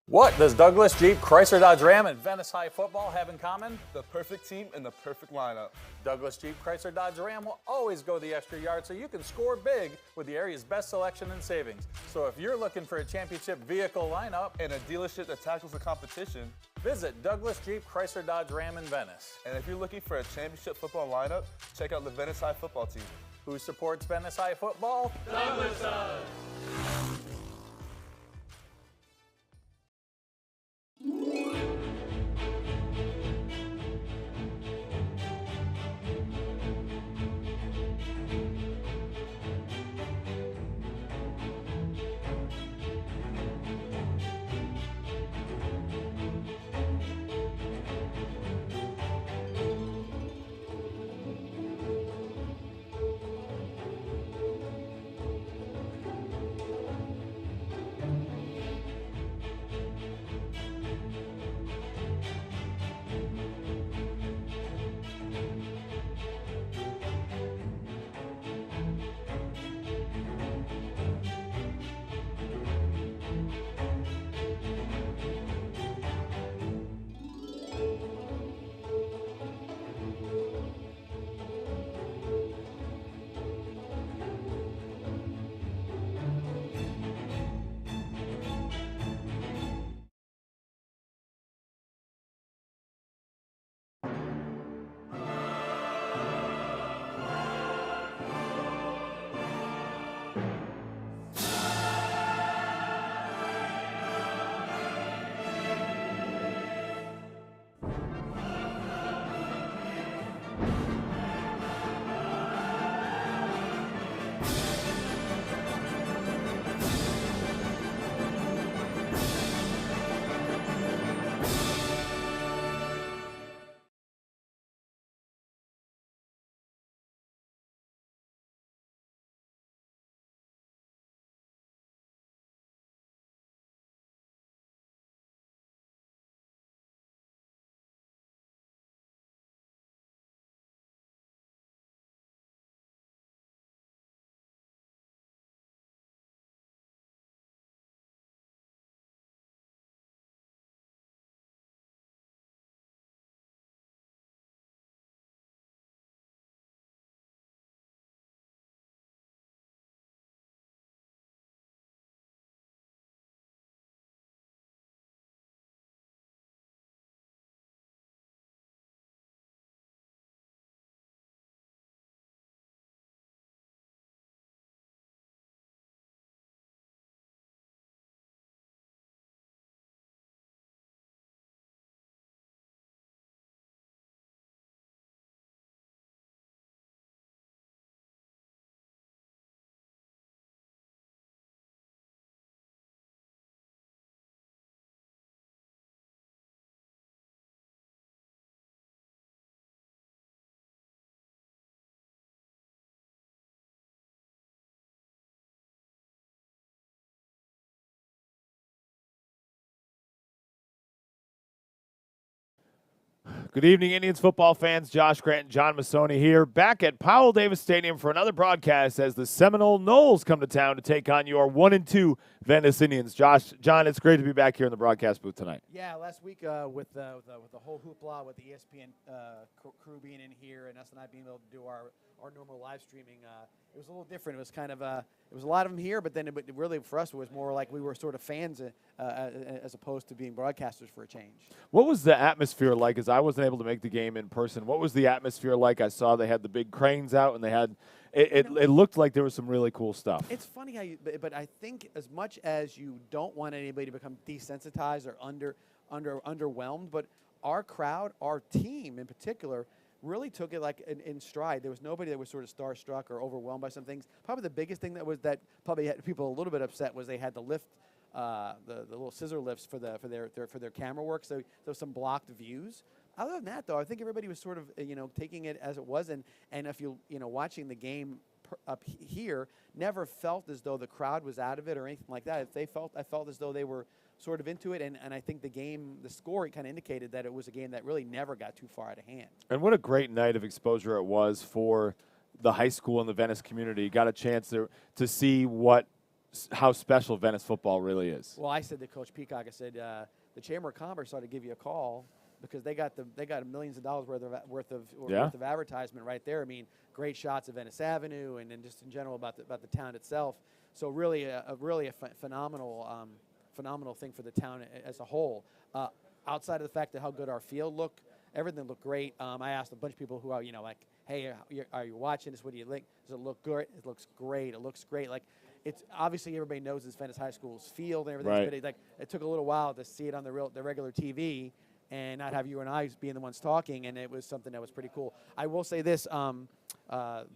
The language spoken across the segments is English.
What does Douglas Jeep Chrysler Dodge Ram and Venice High football have in common? The perfect team and the perfect lineup. Douglas Jeep Chrysler Dodge Ram will always go the extra yard so you can score big with the area's best selection and savings. So if you're looking for a championship vehicle lineup And a dealership that tackles the competition. visit Douglas Jeep Chrysler Dodge Ram in Venice. And if you're looking for a championship football lineup, check out the Venice High football team. Who supports Venice High football? Douglas does. Good evening, Indians football fans. Josh Grant and John Massoni here, back at Powell Davis Stadium for another broadcast as the Seminole Noles come to town to take on your 1-2 Venice Indians. John, it's great to be back here in the broadcast booth tonight. Yeah, last week with the whole hoopla with the ESPN crew being in here and us and I being able to do our normal live streaming, it was a little different. It was kind of it was a lot of them here, but then it really for us it was more like we were sort of fans as opposed to being broadcasters for a change. What was the atmosphere like? As I wasn't able to make the game in person, what was the atmosphere like? I saw they had the big cranes out and they had it looked like there was some really cool stuff. It's funny how but I think as much as you don't want anybody to become desensitized or underwhelmed, but our crowd, our team in particular, really took it like in stride. There was nobody that was sort of starstruck or overwhelmed by some things. Probably the biggest thing that probably had people a little bit upset was they had to lift the little scissor lifts for their camera work. So there was some blocked views. Other than that, though, I think everybody was sort of taking it as it was, and if you watching the game up here, never felt as though the crowd was out of it or anything like that. I felt as though they were sort of into it, and I think the score kind of indicated that it was a game that really never got too far out of hand. And what a great night of exposure it was for the high school and the Venice community. Got a chance to see what how special Venice football really is. Well, I said to Coach Peacock, I said the Chamber of Commerce ought to give you a call because they got millions of dollars worth of advertisement right there. I mean, great shots of Venice Avenue and then just in general about the town itself. So really a phenomenal thing for the town as a whole. Outside of the fact that how good our field looked, everything looked great. I asked a bunch of people who are, like, hey, are you watching this? What do you think? Does it look good? It looks great. It looks great. Like, it's obviously everybody knows it's Venice High School's field and everything. Right. But it took a little while to see it on the regular TV and not have you and I being the ones talking. And it was something that was pretty cool. I will say this: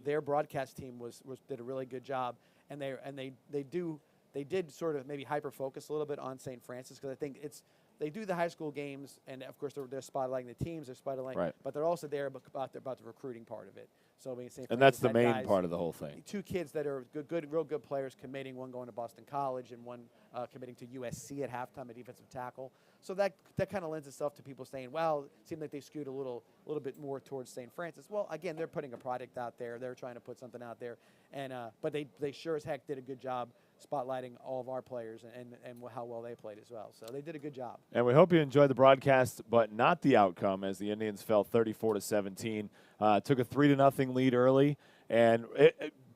their broadcast team did a really good job, and they did sort of maybe hyper focus a little bit on St. Francis because I think they do the high school games, and of course they're spotlighting the teams, they're spotlighting, right. But they're also there about the recruiting part of it. So I mean, St. And that's Francis the had main guys, part of the whole thing. 2 kids that are real good players committing, one going to Boston College and one committing to USC at halftime, a defensive tackle. So that kind of lends itself to people saying, well, it seemed like they skewed a little bit more towards St. Francis. Well, again, they're putting a product out there. They're trying to put something out there, and but they sure as heck did a good job spotlighting all of our players and how well they played as well. So they did a good job. And we hope you enjoyed the broadcast, but not the outcome, as the Indians fell 34-17. Took a 3-0 lead early, and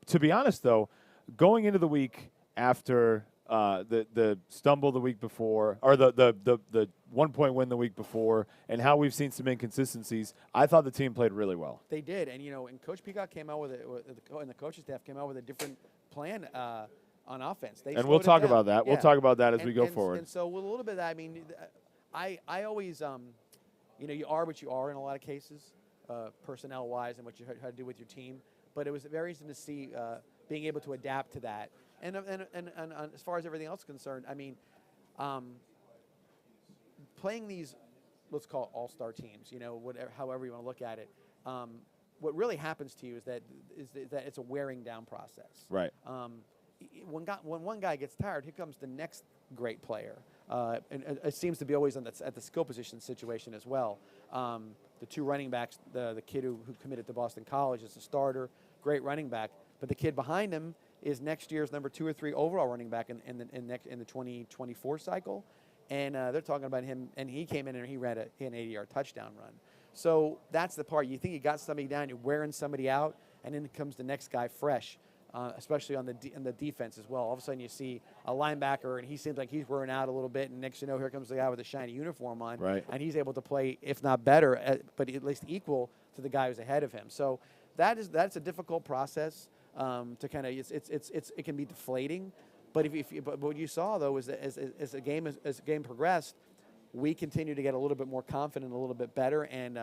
to be honest, though, going into the week after the stumble the week before, or the 1-point win the week before, and how we've seen some inconsistencies, I thought the team played really well. They did, and and Coach Peacock came out and the coaching staff came out with a different plan on offense. And we'll talk about that. Yeah. We'll talk about that as we go forward. And so with a little bit of that, I mean, I always, you are what you are in a lot of cases, personnel-wise, and what you had to do with your team. But it was very interesting to see being able to adapt to that. And as far as everything else is concerned, I mean, playing these, let's call it all-star teams, however you want to look at it, what really happens to you is that it's a wearing down process. Right. When one guy gets tired, here comes the next great player. And it seems to be always at the skill position situation as well. The 2 running backs, the kid who committed to Boston College is a starter, great running back, but the kid behind him is next year's number 2 or 3 overall running back in the 2024 cycle, and they're talking about him, and he came in and he ran an 80-yard touchdown run. So that's the part. You think you got somebody down, you're wearing somebody out, and then comes the next guy fresh. Especially on the defense as well. All of a sudden you see a linebacker, and he seems like he's wearing out a little bit, and next you know, here comes the guy with a shiny uniform on, right. And he's able to play, if not better, but at least equal to the guy who's ahead of him. So that's a difficult process to kind of it can be deflating. But but what you saw though is that as the game progressed, we continued to get a little bit more confident, a little bit better, and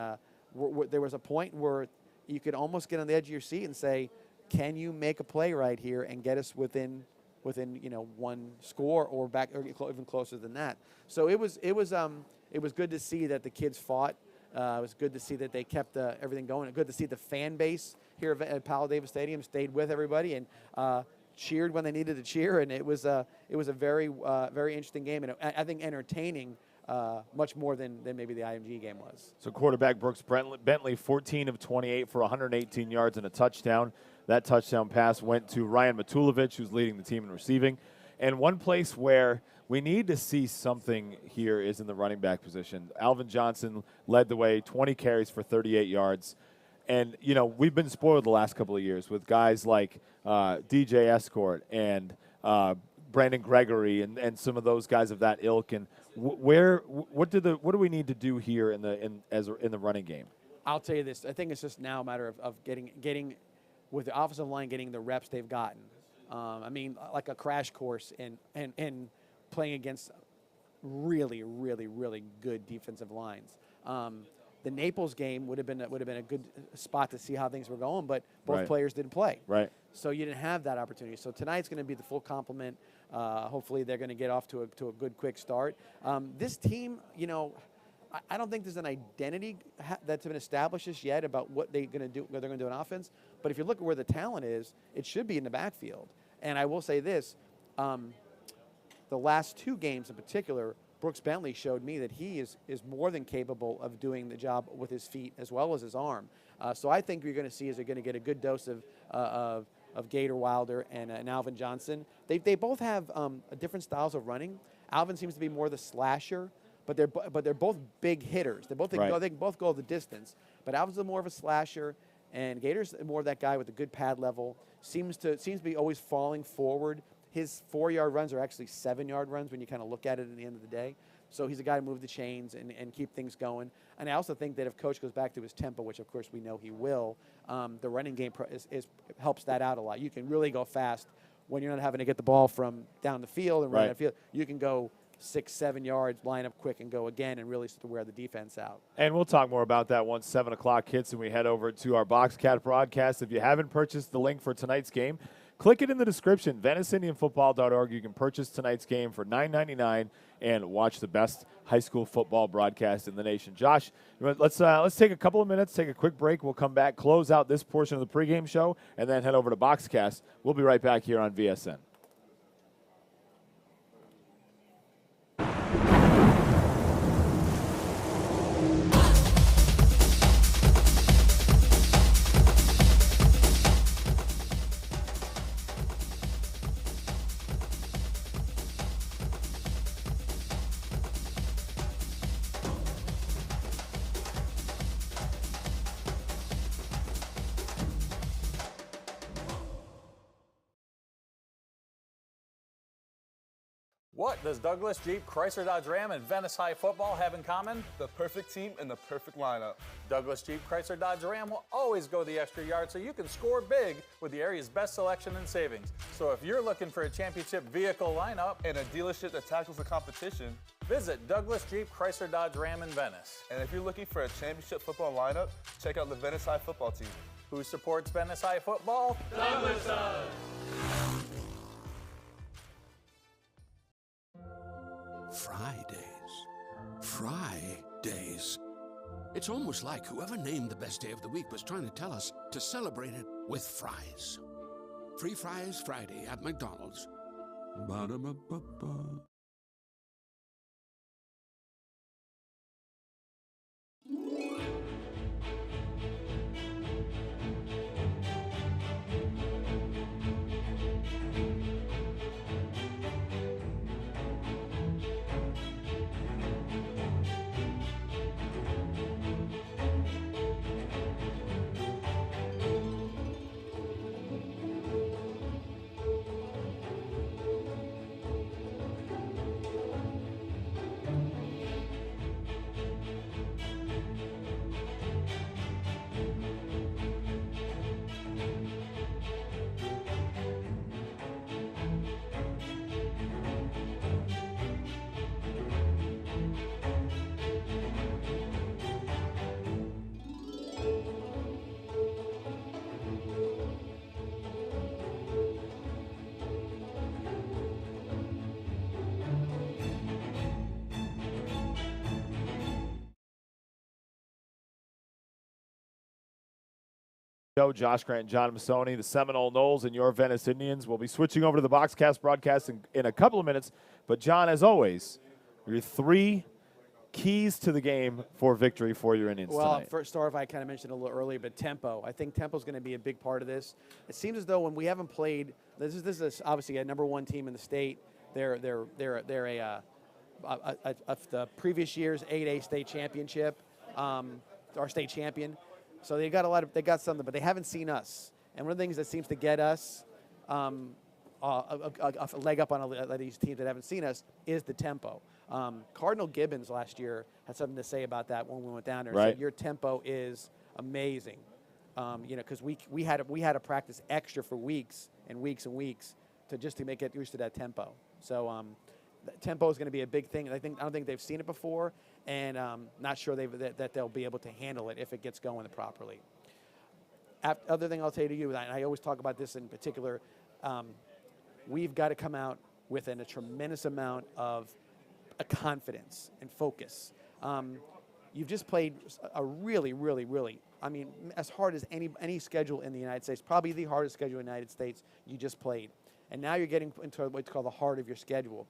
there was a point where you could almost get on the edge of your seat and say, can you make a play right here and get us within 1 score or back or even closer than that? So it was good to see that the kids fought. It was good to see that they kept everything going. Good to see the fan base here at Powell Davis Stadium stayed with everybody and cheered when they needed to cheer. And it was a very very interesting game, and I think entertaining. Much more than maybe the IMG game was. So quarterback Brooks Bentley, 14 of 28 for 118 yards and a touchdown. That touchdown pass went to Ryan Matulovic, who's leading the team in receiving. And one place where we need to see something here is in the running back position. Alvin Johnson led the way, 20 carries for 38 yards. And, we've been spoiled the last couple of years with guys like DJ Escort and Brandon Gregory and some of those guys of that ilk. And what do we need to do here in the running game? I'll tell you this. I think it's just now a matter of getting with the offensive line, getting the reps they've gotten. I mean, like a crash course in playing against really, really, really good defensive lines. The Naples game would have been a good spot to see how things were going, but both players didn't play. Right. So you didn't have that opportunity. So tonight's going to be the full complement. Hopefully they're going to get off to a good quick start. This team, I don't think there's an identity that's been established just yet about what they're going to do in offense. But if you look at where the talent is, it should be in the backfield. And I will say this, the last 2 games in particular, Brooks Bentley showed me that he is more than capable of doing the job with his feet as well as his arm. So I think you're going to see is they're going to get a good dose of Gator Wilder and Alvin Johnson. They both have different styles of running. Alvin seems to be more the slasher, but they're both big hitters. They can both go the distance. But Alvin's more of a slasher, and Gator's more of that guy with a good pad level. Seems to be always falling forward. His 4-yard runs are actually 7-yard runs when you kind of look at it at the end of the day. So he's a guy to move the chains and keep things going. And I also think that if Coach goes back to his tempo, which of course we know he will, the running game helps that out a lot. You can really go fast when you're not having to get the ball from down the field and run the field. You can go 6-7 yards, line up quick, and go again, and really start to wear the defense out. And we'll talk more about that once 7 o'clock hits and we head over to our BoxCat broadcast. If you haven't purchased the link for tonight's game, click it in the description, VeniceIndianFootball.org. You can purchase tonight's game for $9.99 and watch the best high school football broadcast in the nation. Josh, let's take a couple of minutes, take a quick break. We'll come back, close out this portion of the pregame show, and then head over to BoxCast. We'll be right back here on VSN. What does Douglas Jeep, Chrysler Dodge Ram, and Venice High Football have in common? The perfect team and the perfect lineup. Douglas Jeep, Chrysler Dodge Ram will always go the extra yard so you can score big with the area's best selection and savings. So if you're looking for a championship vehicle lineup and a dealership that tackles the competition, visit Douglas Jeep, Chrysler Dodge Ram in Venice. And if you're looking for a championship football lineup, check out the Venice High Football team. Who supports Venice High Football? Douglas does! Fridays. It's almost like whoever named the best day of the week was trying to tell us to celebrate it with fries. Free Fries Friday at McDonald's. Ba-da-ba-ba-ba. Josh Grant and John Masoni, the Seminole Knowles and your Venice Indians. We'll be switching over to the BoxCast broadcast in a couple of minutes. But, John, as always, your 3 keys to the game for victory for your Indians tonight. Well, first off, I kind of mentioned a little earlier, but tempo. I think tempo is going to be a big part of this. It seems as though when we haven't played, this is obviously a #1 team in the state. They're the previous year's 8A state championship, our state champion. So they got something, but they haven't seen us. And one of the things that seems to get us a leg up on these teams that haven't seen us is the tempo. Cardinal Gibbons last year had something to say about that when we went down there. Right. Said, your tempo is amazing. Because we had to practice extra for weeks and weeks and weeks to get used to that tempo. So tempo is going to be a big thing. I don't think they've seen it before, and not sure that they'll be able to handle it if it gets going properly. Other thing I'll tell you, and I always talk about this in particular, we've got to come out with a tremendous amount of confidence and focus. You've just played a really, really, really, as hard as any schedule in the United States, probably the hardest schedule in the United States you just played. And now you're getting into what's called the heart of your schedule.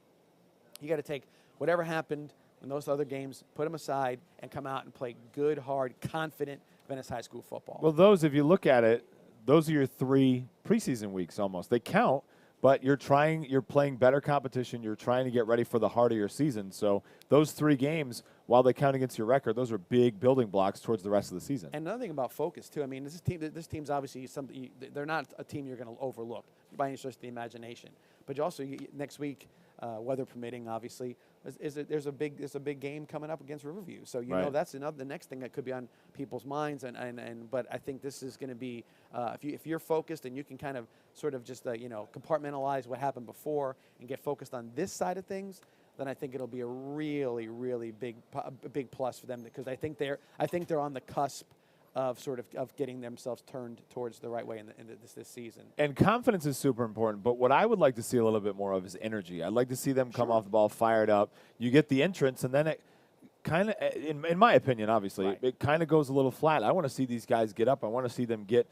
You got to take whatever happened in those other games, put them aside, and come out and play good, hard, confident Venice High School football. Well, if you look at it, those are your 3 preseason weeks almost. They count, but you're playing better competition. You're trying to get ready for the heart of your season. So those 3 games, while they count against your record, those are big building blocks towards the rest of the season. And another thing about focus too. I mean, this team's obviously something. They're not a team you're going to overlook by any stretch of the imagination. But you also next week, weather permitting, obviously, there's a big game coming up against Riverview. So you know that's the next thing that could be on people's minds. But I think this is going to be if you're focused and you can kind of sort of just compartmentalize what happened before and get focused on this side of things, then I think it'll be a really, really big plus for them, because I think they're on the cusp of getting themselves turned towards the right way in this season. And confidence is super important, but what I would like to see a little bit more of is energy. I'd like to see them come off the ball fired up. You get the entrance, and then it kind of, in my opinion, obviously, it kind of goes a little flat. I want to see these guys get up. I want to see them get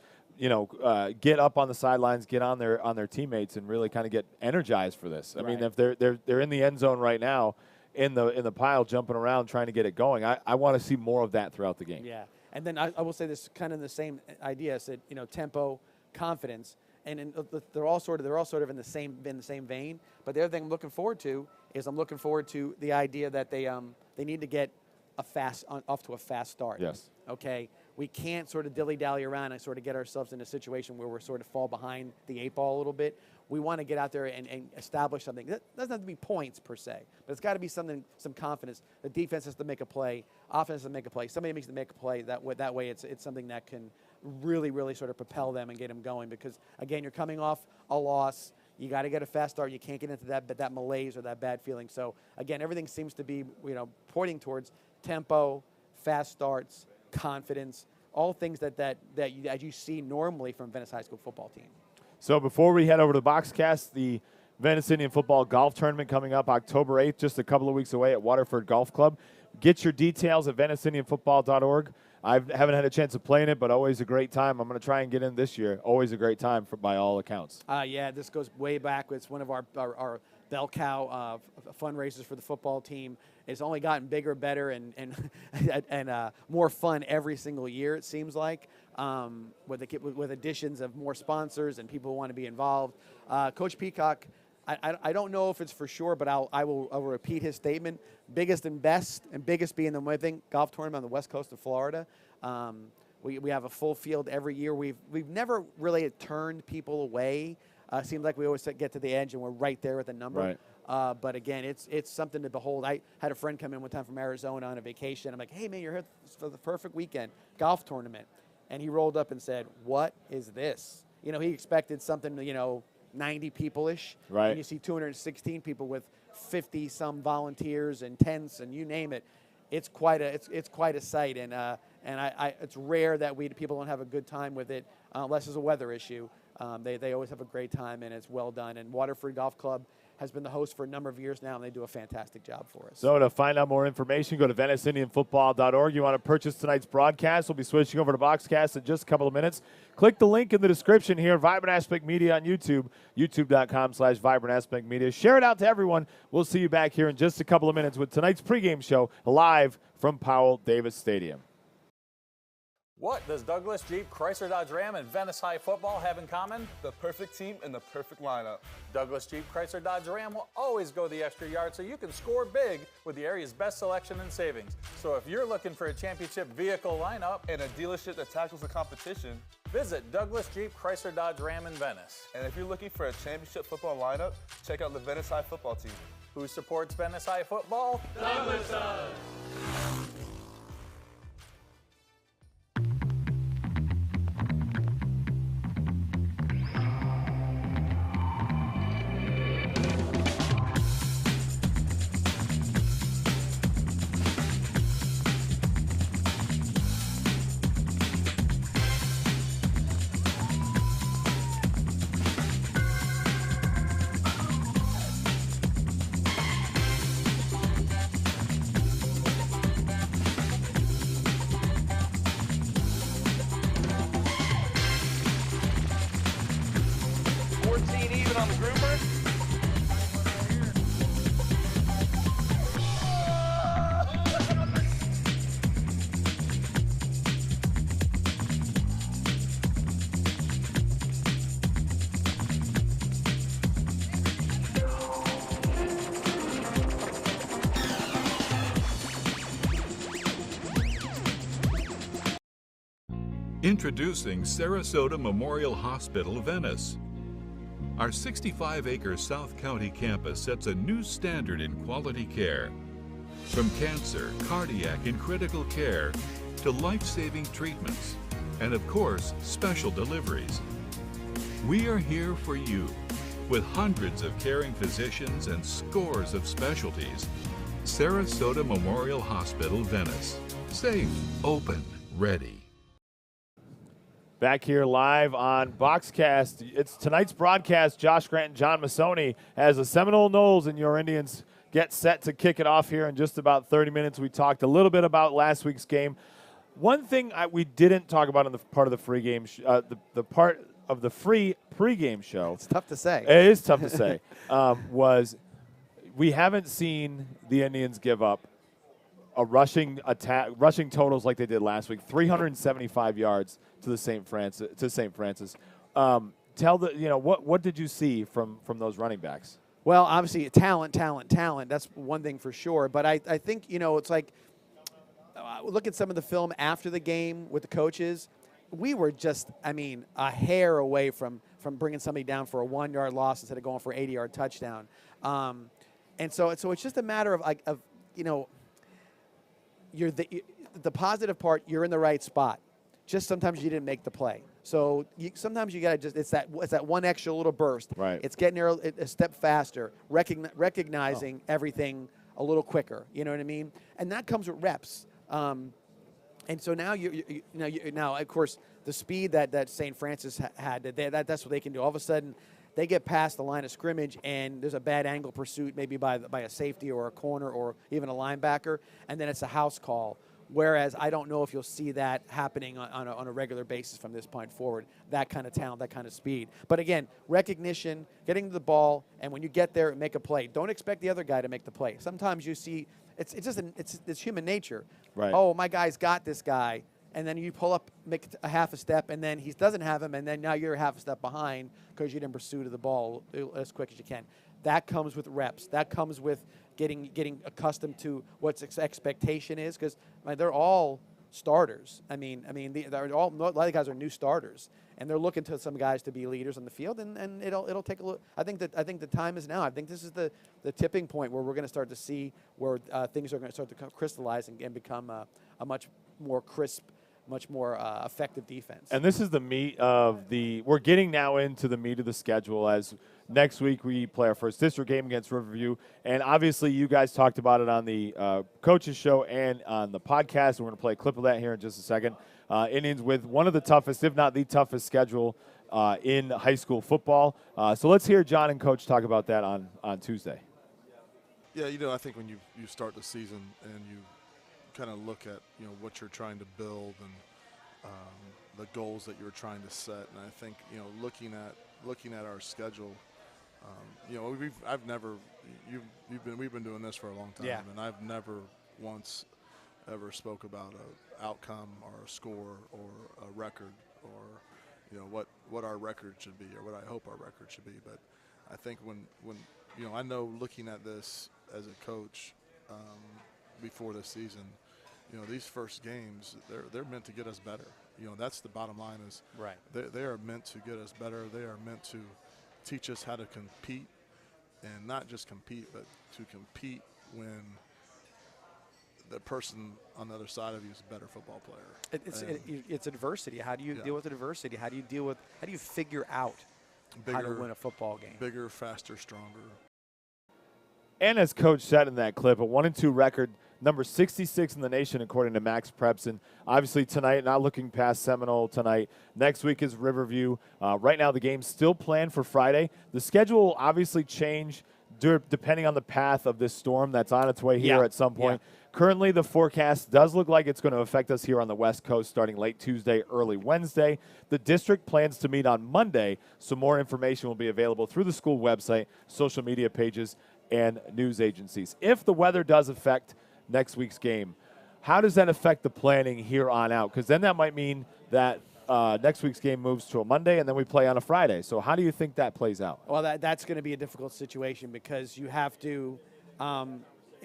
up on the sidelines, get on their teammates, and really kind of get energized for this. I mean, if they're in the end zone right now, in the pile, jumping around, trying to get it going, I want to see more of that throughout the game. Yeah. And then I will say this kind of the same idea. I said, tempo, confidence, and they're all sort of in the same vein. But the other thing I'm looking forward to is the idea that they need to get off to a fast start. Yes. Okay. We can't sort of dilly-dally around and sort of get ourselves in a situation where we're sort of fall behind the 8 ball a little bit. We want to get out there and establish something. That doesn't have to be points per se, but it's got to be some confidence. The defense has to make a play. Offense has to make a play. Somebody makes to make a play. That way it's something that can really, really sort of propel them and get them going, because, again, you're coming off a loss. You got to get a fast start. You can't get into that malaise or that bad feeling. So, again, everything seems to be pointing towards tempo, fast starts, confidence, all things that you see normally from Venice High School football team. So before we head over to the Boxcast, the Venice Indian Football Golf Tournament coming up October 8th, just a couple of weeks away at Waterford Golf Club. Get your details at VeniceIndianFootball.org. I haven't had a chance of playing it, but always a great time. I'm going to try and get in this year. Always a great time by all accounts. Yeah, this goes way back. It's one of our bell cow fundraisers for the football team. It's only gotten bigger, better, and more fun every single year, it seems like, with additions of more sponsors and people who want to be involved. Coach Peacock, I don't know if it's for sure, but I will repeat his statement. Biggest and best, and biggest being the Withing Golf Tournament on the west coast of Florida. We have a full field every year. We've never really turned people away. Seems like we always get to the edge and we're right there at the number. Right. But again, it's something to behold. I had a friend come in one time from Arizona on a vacation. I'm like, hey man, you're here for the perfect weekend golf tournament, and he rolled up and said, "What is this?" He expected something, 90 people-ish. Right. And you see 216 people with 50 some volunteers and tents and you name it. It's quite a sight, and it's rare that people don't have a good time with it unless it's a weather issue. They always have a great time, and it's well done. And Waterford Golf Club has been the host for a number of years now, and they do a fantastic job for us. So to find out more information, go to VeniceIndianFootball.org. You want to purchase tonight's broadcast, we'll be switching over to Boxcast in just a couple of minutes. Click the link in the description here, Vibrant Aspect Media on YouTube, youtube.com/Vibrant Aspect Media. Share it out to everyone. We'll see you back here in just a couple of minutes with tonight's pregame show live from Powell Davis Stadium. What does Douglas Jeep, Chrysler Dodge Ram, and Venice High football have in common? The perfect team and the perfect lineup. Douglas Jeep, Chrysler Dodge Ram will always go the extra yard so you can score big with the area's best selection and savings. So if you're looking for a championship vehicle lineup and a dealership that tackles the competition, visit Douglas Jeep, Chrysler Dodge Ram in Venice. And if you're looking for a championship football lineup, check out the Venice High football team. Who supports Venice High football? Douglas does. Introducing Sarasota Memorial Hospital, Venice. Our 65-acre South County campus sets a new standard in quality care. From cancer, cardiac, and critical care to life-saving treatments, and of course, special deliveries. We are here for you with hundreds of caring physicians and scores of specialties. Sarasota Memorial Hospital, Venice. Safe, open, ready. Back here live on Boxcast. It's tonight's broadcast. Josh Grant and John Masoni as the Seminole Noles and your Indians get set to kick it off here in just about 30 minutes. We talked a little bit about last week's game. One thing we didn't talk about in the part of the free game, the part of the free pregame show. It's tough to say. It is tough to say. Was we haven't seen the Indians give up a rushing totals like they did last week. 375 yards to the St. Francis. What did you see from those running backs? Well, obviously, talent. That's one thing for sure. But I think, it's like, look at some of the film after the game with the coaches. We were just, a hair away from bringing somebody down for a 1-yard loss instead of going for an 80-yard touchdown. And so it's just a matter of you're the positive part, you're in the right spot. Just sometimes you didn't make the play. So sometimes you got to it's that one extra little burst. Right. It's getting there a step faster, recognizing everything a little quicker. You know what I mean? And that comes with reps. And so now now of course the speed that St. Francis had, that's what they can do. All of a sudden, they get past the line of scrimmage and there's a bad angle pursuit, maybe by a safety or a corner or even a linebacker, and then it's a house call. Whereas I don't know if you'll see that happening on a regular basis from this point forward, that kind of talent, that kind of speed. But again, recognition, getting to the ball, and when you get there, make a play. Don't expect the other guy to make the play. Sometimes you see it's human nature. Right. Oh, my guy's got this guy. And then you pull up, make a half a step, and then he doesn't have him, and then now you're half a step behind because you didn't pursue to the ball as quick as you can. That comes with reps. That comes with getting accustomed to what expectation is, because they're all starters. A lot of the guys are new starters, and they're looking to some guys to be leaders on the field, and it'll take a look. I think the time is now. I think this is the tipping point where we're going to start to see where things are going to start to crystallize and become a much more crisp, much more effective defense. And this is the meat of we're getting now into the meat of the schedule, as next week we play our first district game against Riverview. And obviously you guys talked about it on the coaches show and on the podcast. We're going to play a clip of that here in just a second. Indians with one of the toughest, if not the toughest schedule in high school football. So let's hear John and Coach talk about that on Tuesday. Yeah, I think when you start the season and you kind of look at what you're trying to build and the goals that you're trying to set, and I think looking at our schedule, we've been doing this for a long time, yeah. And I've never once ever spoke about a outcome or a score or a record or what our record should be or what I hope our record should be. But I think when I know looking at this as a coach before this season, these first games, they're meant to get us better. That's the bottom line is right. They are meant to get us better. They are meant to teach us how to compete, and not just compete, but to compete when the person on the other side of you is a better football player. It's adversity. How do you deal with adversity? How do you figure out how to win a football game? Bigger, faster, stronger. And as Coach said in that clip, a 1-2 record, number 66 in the nation, according to Max Prepson. Obviously tonight, not looking past Seminole tonight. Next week is Riverview. Right now, the game's still planned for Friday. The schedule will obviously change depending on the path of this storm that's on its way here at some point. Yeah. Currently, the forecast does look like it's going to affect us here on the West Coast starting late Tuesday, early Wednesday. The district plans to meet on Monday, so more information will be available through the school website, social media pages, and news agencies. If the weather does affect next week's game, how does that affect the planning here on out? Because then that might mean that next week's game moves to a Monday and then we play on a Friday. So how do you think that plays out? Well, that's going to be a difficult situation because you have to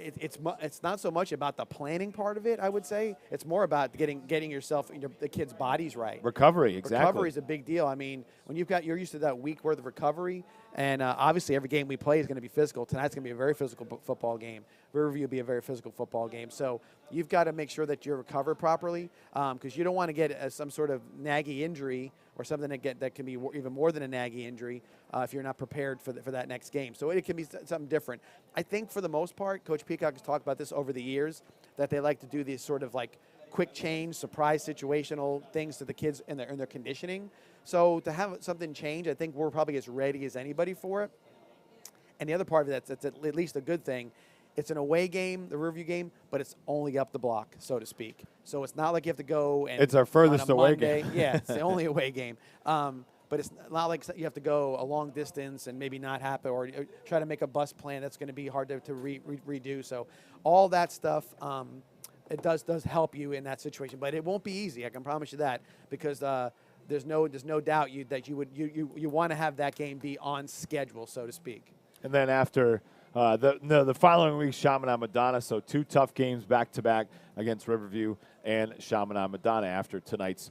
it's not so much about the planning part of it. I would say it's more about getting yourself the kids' bodies right. Recovery, exactly. Recovery is a big deal. I mean, when you're used to that week worth of recovery, and obviously every game we play is going to be physical. Tonight's going to be a very physical football game. Riverview will be a very physical football game. So you've got to make sure that you're recovered properly, because you don't want to get some sort of naggy injury or something that can be even more than a naggy injury if you're not prepared for that next game. So it can be something different. I think for the most part, Coach Peacock has talked about this over the years, that they like to do these sort of like quick change, surprise situational things to the kids in their conditioning. So to have something change, I think we're probably as ready as anybody for it. And the other part of that's at least a good thing. It's an away game, the Riverview game, but it's only up the block, so to speak. So it's not like you have to go and it's our furthest away game. Yeah, it's the only away game. But it's not like you have to go a long distance and maybe not happen, or try to make a bus plan that's going to be hard to redo. So all that stuff, it does help you in that situation. But it won't be easy, I can promise you that, because there's no doubt that you want to have that game be on schedule, so to speak. And then after the following week, Chaminade Madonna. So 2 tough games back-to-back against Riverview and Chaminade Madonna after tonight's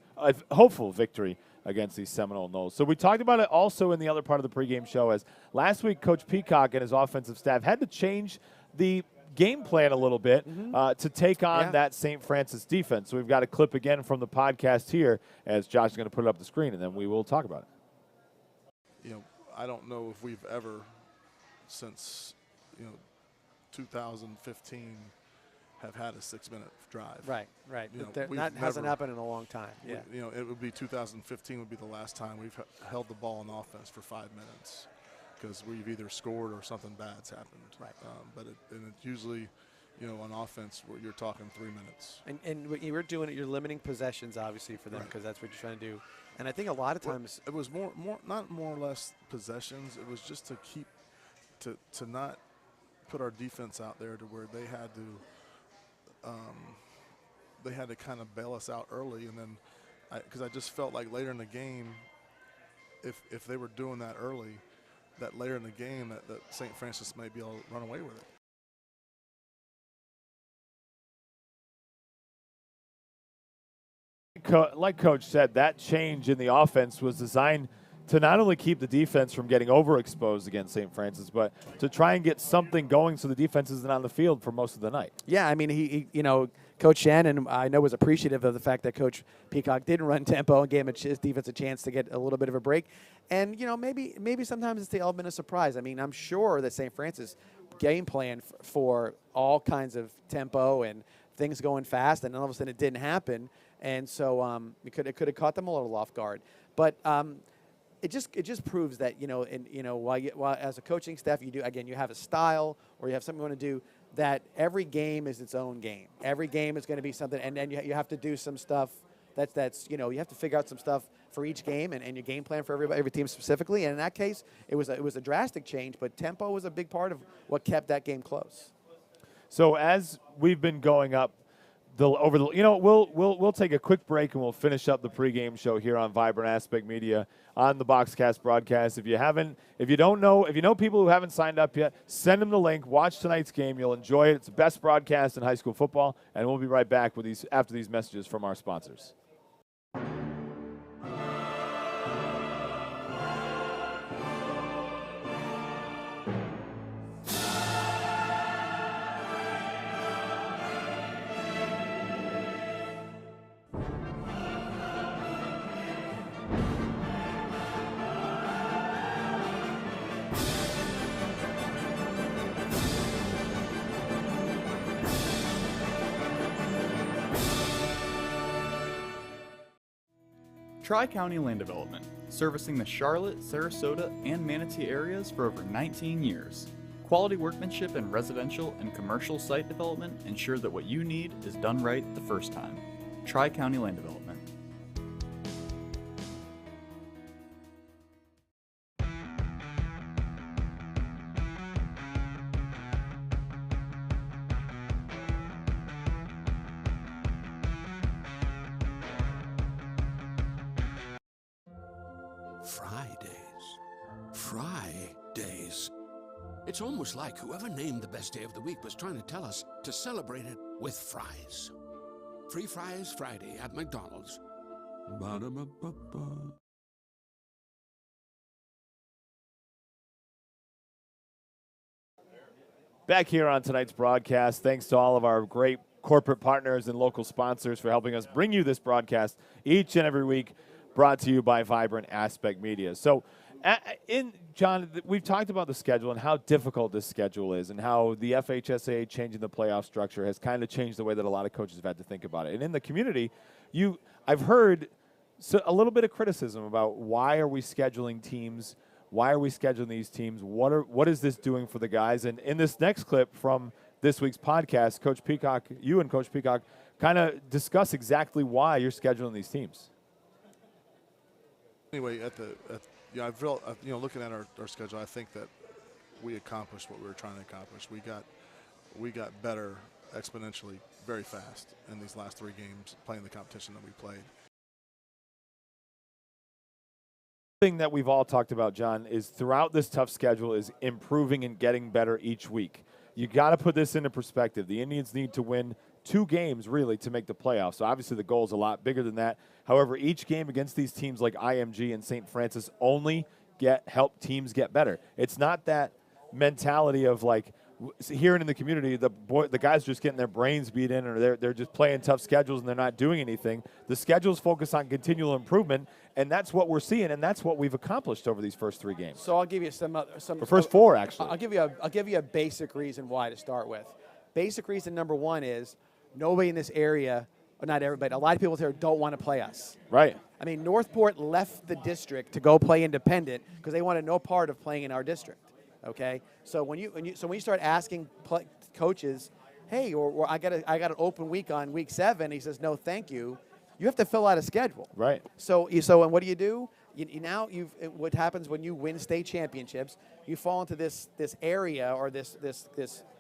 hopeful victory against the Seminole Knolls. So we talked about it also in the other part of the pregame show, as last week Coach Peacock and his offensive staff had to change the game plan a little bit to take on that St. Francis defense. So we've got a clip again from the podcast here, as Josh is going to put it up the screen, and then we will talk about it. You know, I don't know if we've ever, since 2015, have had a 6-minute drive. Right. That hasn't happened in a long time. Yeah. It would be 2015 would be the last time we've held the ball in offense for 5 minutes, because we've either scored or something bad's happened. Right. But it's usually, on offense, you're talking 3 minutes. And what you were doing it, you're limiting possessions, obviously, for them, because that's what you're trying to do. And I think a lot of times it was not more or less possessions. It was just to keep to not put our defense out there to where they had to kind of bail us out early, and then because I just felt like later in the game, if they were doing that early, that later in the game that St. Francis may be able to run away with it. Like Coach said, that change in the offense was designed to not only keep the defense from getting overexposed against St. Francis, but to try and get something going so the defense isn't on the field for most of the night. Yeah, I mean, he Coach Shannon, I know, was appreciative of the fact that Coach Peacock didn't run tempo and gave his defense a chance to get a little bit of a break. And, maybe sometimes it's the element of surprise. I mean, I'm sure that St. Francis game plan for all kinds of tempo and things going fast, and all of a sudden it didn't happen. And so it could have caught them a little off guard. But it just proves that while as a coaching staff you have a style, or you have something you want to do, that every game is its own game. Every game is going to be something, and then you have to do some stuff that's you have to figure out some stuff for each game and your game plan for every team specifically. And in that case, it was a drastic change, but tempo was a big part of what kept that game close. So as we've been going up we'll take a quick break and we'll finish up the pregame show here on Vibrant Aspect Media on the Boxcast broadcast. If you know people who haven't signed up yet, send them the link. Watch tonight's game. You'll enjoy it. It's the best broadcast in high school football, and we'll be right back with after these messages from our sponsors. Tri-County Land Development, servicing the Charlotte, Sarasota, and Manatee areas for over 19 years. Quality workmanship in residential and commercial site development ensure that what you need is done right the first time. Tri-County Land Development. Fridays. It's almost like whoever named the best day of the week was trying to tell us to celebrate it with fries. Free Fries Friday at McDonald's. Ba-da-ba-ba-ba. Back here on tonight's broadcast, thanks to all of our great corporate partners and local sponsors for helping us bring you this broadcast each and every week, brought to you by Vibrant Aspect Media. So, John, we've talked about the schedule and how difficult this schedule is and how the FHSA changing the playoff structure has kind of changed the way that a lot of coaches have had to think about it. And in the community, I've heard a little bit of criticism about why are we scheduling teams. Why are we scheduling these teams? What is this doing for the guys? And in this next clip from this week's podcast, Coach Peacock, you and Coach Peacock kind of discuss exactly why you're scheduling these teams. Anyway, I've real, looking at our schedule, I think that we accomplished what we were trying to accomplish. We got better exponentially very fast in these last 3 games playing the competition that we played. Thing that we've all talked about, John, is throughout this tough schedule is improving and getting better each week. You got to put this into perspective. The Indians need to win 2 games, really, to make the playoffs. So obviously the goal is a lot bigger than that. However, each game against these teams like IMG and St. Francis only help teams get better. It's not that mentality of like hearing in the community the guys are just getting their brains beat in, or they're just playing tough schedules and they're not doing anything. The schedules focus on continual improvement, and that's what we're seeing, and that's what we've accomplished over these first 3 games. So I'll give you some the first 4 actually. I'll give you a basic reason why to start with. Basic reason number 1 is nobody in this area, or not everybody, a lot of people here don't want to play us. Right. I mean, Northport left the district to go play independent because they wanted no part of playing in our district. Okay, so when you start asking coaches, hey, or I got an open week on week 7, he says no, thank you. You have to fill out a schedule. Right. So and what do? What happens when you win state championships? You fall into this area or this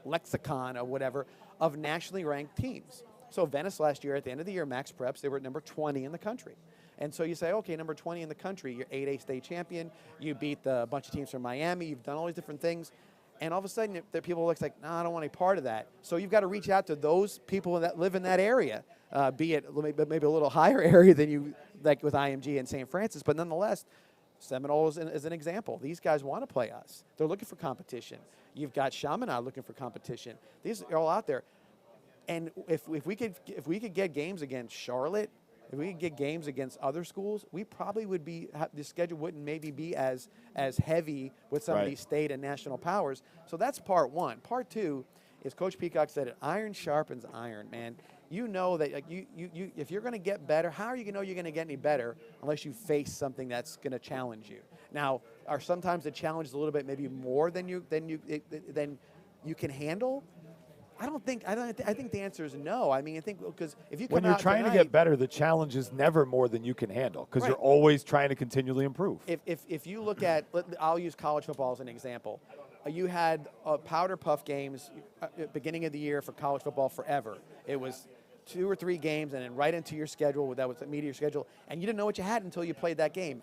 lexicon or whatever of nationally ranked teams. So Venice last year, at the end of the year, Max Preps, they were at number 20 in the country. And so you say, okay, number 20 in the country, you're 8A state champion, you beat a bunch of teams from Miami, you've done all these different things, and all of a sudden there people look like, I don't want any part of that. So you've got to reach out to those people that live in that area, be it maybe a little higher area than you, like with IMG and St. Francis, but nonetheless, Seminole is an example. These guys want to play us. They're looking for competition. You've got Chaminade looking for competition. These are all out there. And if we could get games against Charlotte, if we could get games against other schools, we probably would be, the schedule wouldn't maybe be as heavy with some of these state and national powers. So that's part 1. Part 2 is Coach Peacock said it, iron sharpens iron, man. You know that like you if you're going to get better, how are you going to know you're going to get any better unless you face something that's going to challenge you? Now, are sometimes the challenge is a little bit maybe more than you can handle? I think the answer is no. I mean, I think because if you come when you're out trying tonight, to get better, the challenge is never more than you can handle because you're always trying to continually improve. If you look at, I'll use college football as an example. You had powder puff games at the beginning of the year for college football forever. It was 2 or 3 games and then right into your schedule. That was the meat of your schedule, and you didn't know what you had until you played that game.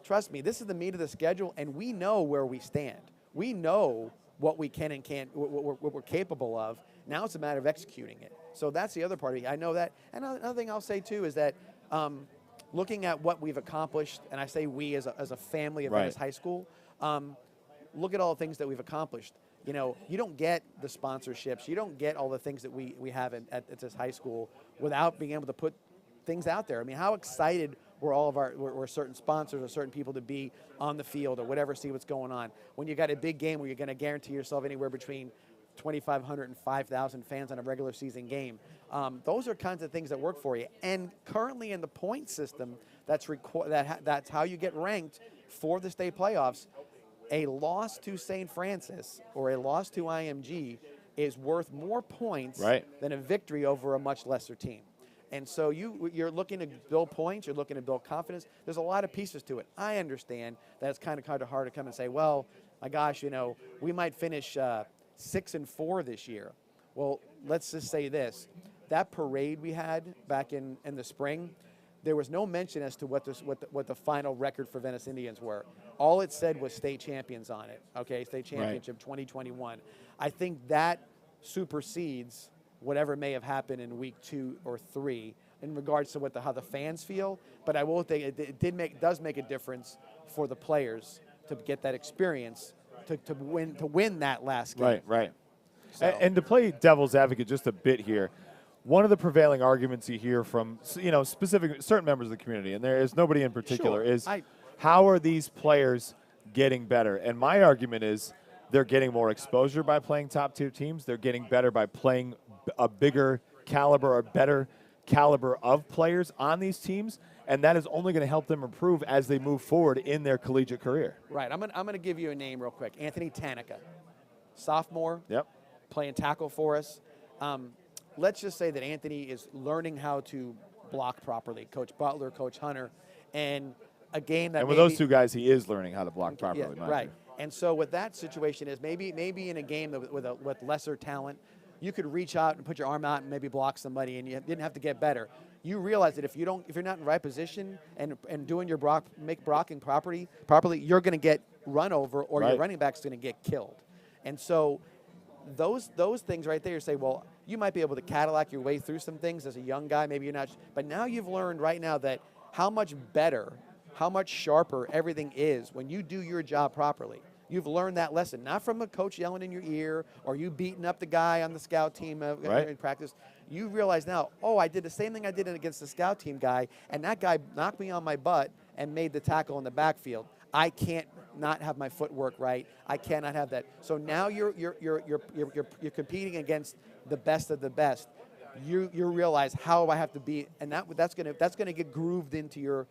Trust me, this is the meat of the schedule, and we know where we stand. We know what we can and can't, what we're capable of. Now it's a matter of executing it. So that's the other part of it. I know that. And another thing I'll say, too, is that looking at what we've accomplished, and I say we as a family of Venice High School, look at all the things that we've accomplished. You know, you don't get the sponsorships. You don't get all the things that we have at this high school without being able to put things out there. I mean, how excited were all of were certain sponsors or certain people to be on the field or whatever, see what's going on. When you got a big game where you're going to guarantee yourself anywhere between 2,500 and 5,000 fans on a regular season game. Those are kinds of things that work for you. And currently in the point system, that's how you get ranked for the state playoffs. A loss to St. Francis or a loss to IMG is worth more points than a victory over a much lesser team. And so you're looking to build points, you're looking to build confidence. There's a lot of pieces to it. I understand that it's kind of hard to come and say, well, my gosh, you know, we might finish 6-4 this year. Well, let's just say this. That parade we had back in the spring, there was no mention as to what the final record for Venice Indians were. All it said was state champions on it. Okay, state championship 2021. I think that supersedes whatever may have happened in week 2 or 3 in regards to how the fans feel. But I will think it does make a difference for the players to get that experience to win that last game. Right. So. And to play devil's advocate just a bit here, one of the prevailing arguments you hear from specific certain members of the community, and there is nobody in particular, is how are these players getting better? And my argument is they're getting more exposure by playing top-tier teams. They're getting better by playing a bigger caliber or better caliber of players on these teams, and that is only going to help them improve as they move forward in their collegiate career. Right. I'm going to give you a name real quick. Anthony Tanica, sophomore. Yep. Playing tackle for us. Let's just say that Anthony is learning how to block properly. Coach Butler, Coach Hunter, and a game that. And with those two guys, he is learning how to block properly. Yeah, right. And so what that situation is, maybe in a game with lesser talent, you could reach out and put your arm out and maybe block somebody, and you didn't have to get better. You realize that if you're not in the right position and doing your blocking properly, you're going to get run over, or your running back's going to get killed. And so those things right there, you say, well, you might be able to Cadillac your way through some things as a young guy. Maybe you're not, but now you've learned right now that how much better, how much sharper everything is when you do your job properly. You've learned that lesson, not from a coach yelling in your ear or you beating up the guy on the scout team in practice. You realize now, I did the same thing I did against the scout team guy, and that guy knocked me on my butt and made the tackle in the backfield. I can't not have my footwork right. I cannot have that. So now you're competing against the best of the best. You realize how I have to be, and that's gonna get grooved into your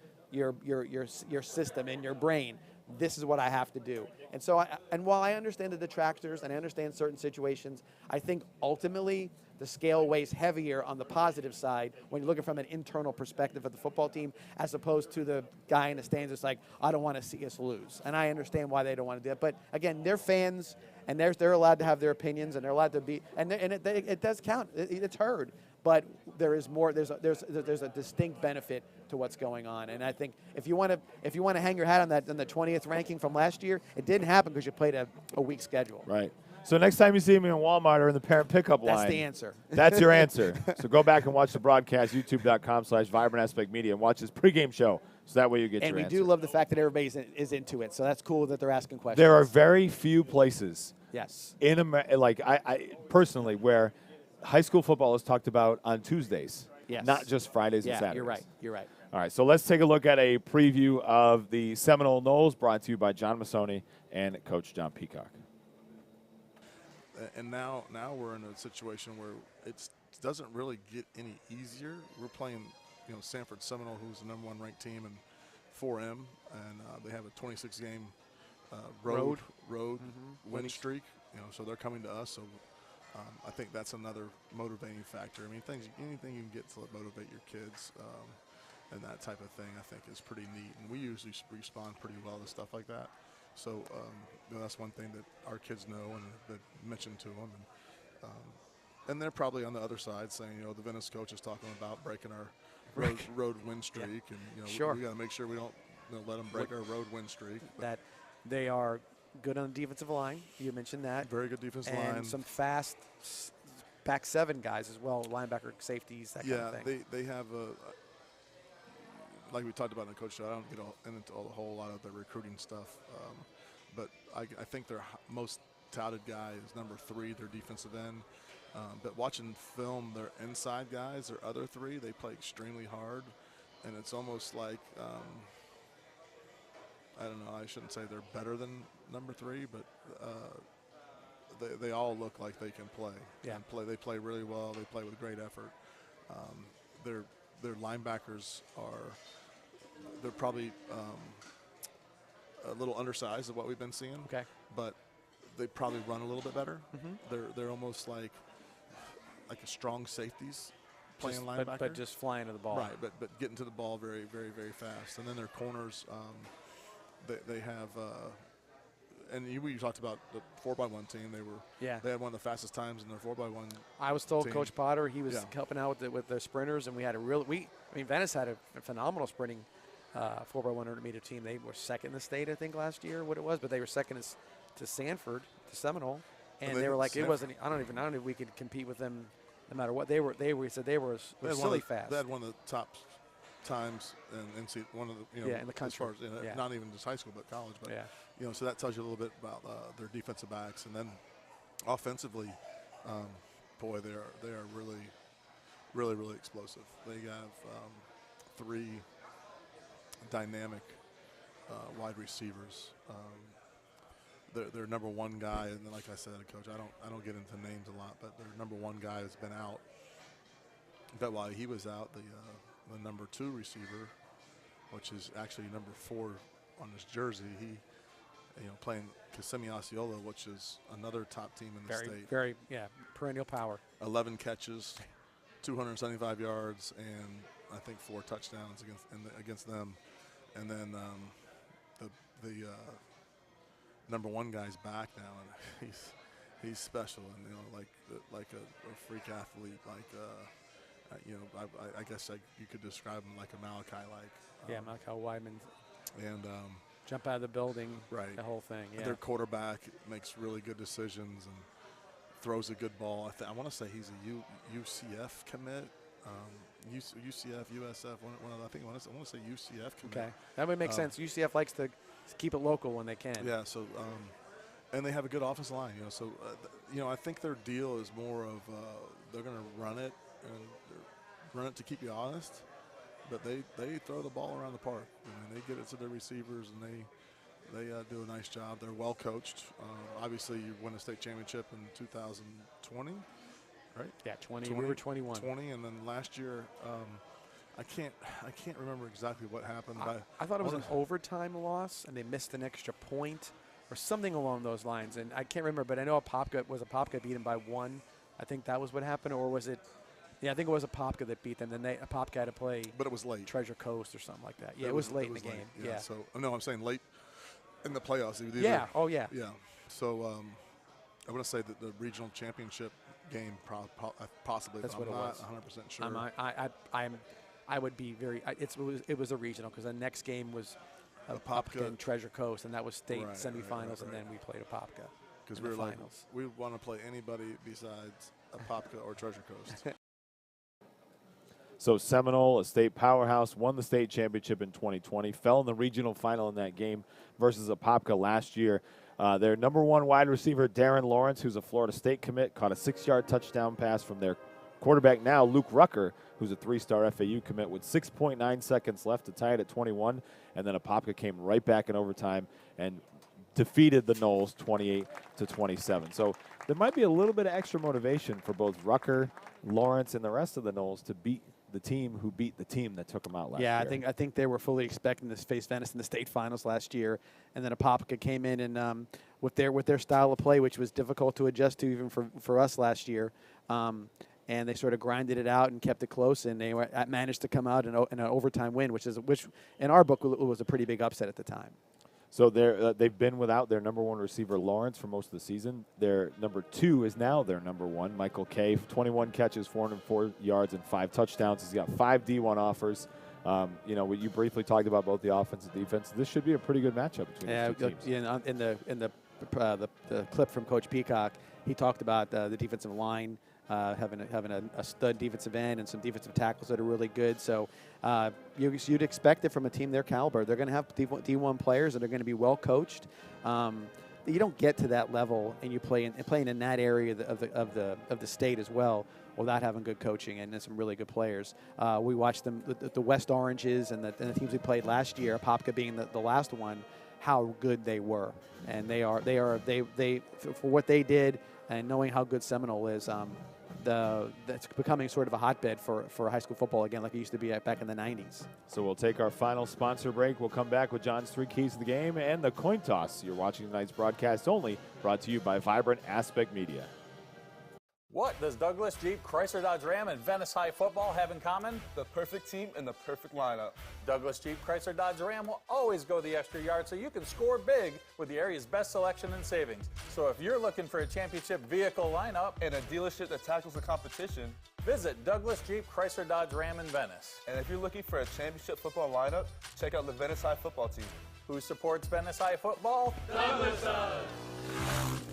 system in your brain. This is what I have to do. And so, while I understand the detractors and I understand certain situations, I think ultimately the scale weighs heavier on the positive side when you're looking from an internal perspective of the football team, as opposed to the guy in the stands that's like, I don't want to see us lose. And I understand why they don't want to do it. But again, they're fans, and they're allowed to have their opinions, and they're allowed to be, and it does count. It's heard. But there is more. There's a distinct benefit to what's going on, and I think if you want to hang your hat on that, on the 20th ranking from last year, it didn't happen because you played a weak schedule. Right. So next time you see me in Walmart or in the parent pickup line, that's the answer. That's your answer. So go back and watch the broadcast, youtube.com/Vibrant Aspect Media, and watch this pregame show. So that way you get your answer. And we do love the fact that everybody is into it. So that's cool that they're asking questions. There are very few places, yes, in America, like I personally, where high school football is talked about on Tuesdays, not just Fridays and Saturdays. You're right. All right, so let's take a look at a preview of the Seminole Noles, brought to you by John Masoni and Coach John Peacock. And now we're in a situation where it doesn't really get any easier. We're playing, Sanford Seminole, who's the #1 ranked team in 4M, and they have a 26-game road win streak. So they're coming to us. So I think that's another motivating factor. I mean, anything you can get to motivate your kids and that type of thing, I think is pretty neat. And we usually respond pretty well to stuff like that. So that's one thing that our kids know and that mentioned to them. And they're probably on the other side saying, the Venice coach is talking about breaking our road win streak. And, we got to make sure we don't let them break our road win streak. That they are good on the defensive line. You mentioned that. Very good defensive line. And some fast back seven guys as well, linebacker, safeties, that kind of thing. They have like we talked about in the coach show, I don't get into a whole lot of the recruiting stuff, but I think their most touted guy is #3, their defensive end. But watching film, their inside guys, their other 3, they play extremely hard, and it's almost like I don't know. I shouldn't say they're better than #3, but they all look like they can play. Yeah, they play really well. They play with great effort. Their linebackers they're probably a little undersized of what we've been seeing. Okay, but they probably run a little bit better. Mm-hmm. They're almost like a strong safeties playing linebacker, but just flying to the ball. Right, but getting to the ball very, very, very fast. And then their corners, they have and you talked about the 4x1 team. They had one of the fastest times in their 4x1. I was told team. Coach Potter, he was helping out with the sprinters, and we had Venice had a phenomenal sprinting 4x100 meter team. They were second in the state, I think, last year, what it was, but they were second to Sanford, to Seminole, and they were like, it wasn't. I don't know if we could compete with them, no matter what. They were silly fast. They had one of the top times in one of the in the country. As far as, not even just high school but college, but so that tells you a little bit about their defensive backs, and then offensively, boy, they are really explosive. They have 3 dynamic wide receivers. Their number 1 guy, and then, like I said, Coach, I don't get into names a lot, but their number 1 guy has been out. But while he was out, the number 2 receiver, which is actually number 4 on his jersey, he, playing Kissimmee Osceola, which is another top team in the state. Very, perennial power. 11 catches, 275 yards, and I think 4 touchdowns against them. And then the number 1 guy's back now, and he's special, and like a freak athlete, I guess you could describe him like a Malachi, Malachi Weidman, and jump out of the building, right? The whole thing. Yeah. Their quarterback makes really good decisions and throws a good ball. I want to say he's a UCF commit. UCF, USF, I want to say UCF commit. Okay, that would make sense. UCF likes to keep it local when they can. Yeah, so and they have a good offensive line. I think their deal is more of they're going to run it to keep you honest, but they throw the ball around the park. They get it to their receivers, and they do a nice job. They're well coached. Obviously, you won a state championship in 2020. Right? Yeah, 20. We were 21. 20, and then last year, I can't remember exactly what happened. I thought it was an overtime loss, and they missed an extra point or something along those lines. And I can't remember, but I know Apopka beat them by 1. I think that was what happened, or was it? Yeah, I think it was Apopka that beat them. Then Apopka had to play. But it was late. Treasure Coast or something like that. Yeah, it was late in the game. Yeah. So no, I'm saying late in the playoffs. Yeah. Oh yeah. Yeah. So I want to say that the regional championship game possibly. That's what I'm it not was. 100% sure. I would be very. It was a regional, because the next game was Apopka and Treasure Coast, and that was state semifinals, and then we played Apopka. Because we were finals. We want to play anybody besides Apopka or Treasure Coast. So Seminole, a state powerhouse, won the state championship in 2020, fell in the regional final in that game versus Apopka last year. Their number 1 wide receiver, Darren Lawrence, who's a Florida State commit, caught a 6-yard touchdown pass from their quarterback now, Luke Rucker, who's a 3-star FAU commit, with 6.9 seconds left to tie it at 21. And then Apopka came right back in overtime and defeated the Noles 28-27. So there might be a little bit of extra motivation for both Rucker, Lawrence, and the rest of the Noles to beat the team who beat the team that took them out last year. Yeah, I think they were fully expecting to face Venice in the state finals last year, and then Apopka came in and with their style of play, which was difficult to adjust to even for us last year. And they sort of grinded it out and kept it close, and they managed to come out in an overtime win, which in our book was a pretty big upset at the time. So they've been without their number 1 receiver, Lawrence, for most of the season. Their number 2 is now their number 1, Michael Kay, 21 catches, 404 yards, and 5 touchdowns. He's got 5 D1 offers. You briefly talked about both the offense and defense. This should be a pretty good matchup between the two teams. In the clip from Coach Peacock, he talked about the defensive line. Having a stud defensive end and some defensive tackles that are really good. So you'd expect it from a team their caliber. They're going to have D1 players that are going to be well coached. You don't get to that level, and you playing in that area of the state as well without having good coaching and some really good players. We watched them, the West Oranges and the teams we played last year, Apopka being the last one, how good they were, and they for what they did, and knowing how good Seminole is. That's becoming sort of a hotbed for high school football again, like it used to be back in the 90s. So we'll take our final sponsor break. We'll come back with John's 3 keys to the game and the coin toss. You're watching tonight's broadcast only, brought to you by Vibrant Aspect Media. What does Douglas Jeep, Chrysler Dodge Ram, and Venice High football have in common? The perfect team and the perfect lineup. Douglas Jeep, Chrysler Dodge Ram will always go the extra yard so you can score big with the area's best selection and savings. So if you're looking for a championship vehicle lineup And a dealership that tackles the competition. visit Douglas Jeep, Chrysler Dodge Ram in Venice. And if you're looking for a championship football lineup, check out the Venice High football team. Who supports Venice High football? Douglas does.